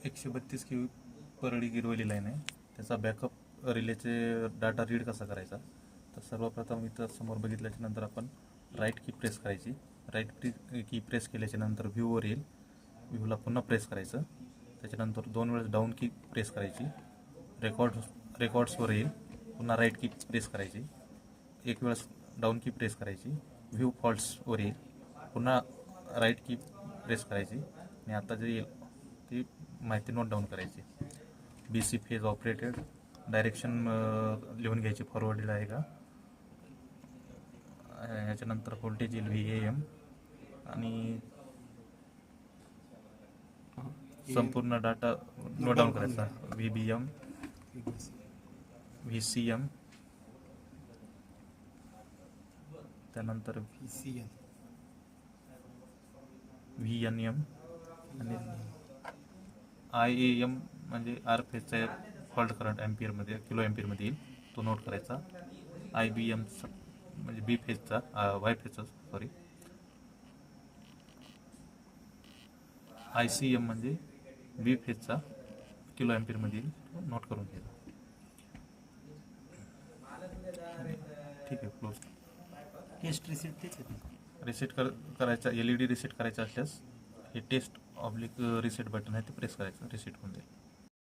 132 केवी Parli Girwali line आहे. त्याचा backup रिलेचे data read कसा करायचा, तर सर्वप्रथम इथं समोर बघितल्याच्या नंतर आपण राईट की प्रेस करायची. राईट की प्रेस केल्याच्या नंतर व्ह्यूवर येईल. व्ह्यूला पुन्हा प्रेस करायचं. त्याच्यानंतर 2 वेळेस डाऊन की प्रेस करायची. रेकॉर्ड्सवर येईल. पुन्हा राईट की प्रेस करायची. 1 वेळेस डाऊन की प्रेस करायची. व्ह्यू फॉल्ट्सवर येईल. पुन्हा राईट की प्रेस करायची आणि आता जे येईल ती माहिती नोट डाऊन करायची. BC फेज ऑपरेटेड, डायरेक्शन लिहून घ्यायची, फॉरवर्डेड आहे का. ह्याच्यानंतर व्होल्टेज येईल VAM आणि संपूर्ण डाटा नोट डाऊन करायचा. VBM, VCM, त्यानंतर VNM आणि IAM म्हणजे आर फेजचा फॉल्ट करंट एम्पियरमध्ये, किलो एम्पियरमध्ये येईल, तो नोट करायचा. IBM म्हणजे B फेजचा, वाय फेजचा सॉरी. ICM म्हणजे B फेजचा, किलो एम्पियरमध्ये येईल, नोट करून घ्यायचा. ठीक आहे, क्लोज. टेस्ट रिसेट तेच आहे. रिसेट करायचा, LED रिसेट करायचा असल्यास हे टेस्ट ऑब्लिक रिसेट बटन आहे ते प्रेस करायचं, रिसेट होऊन जाईल.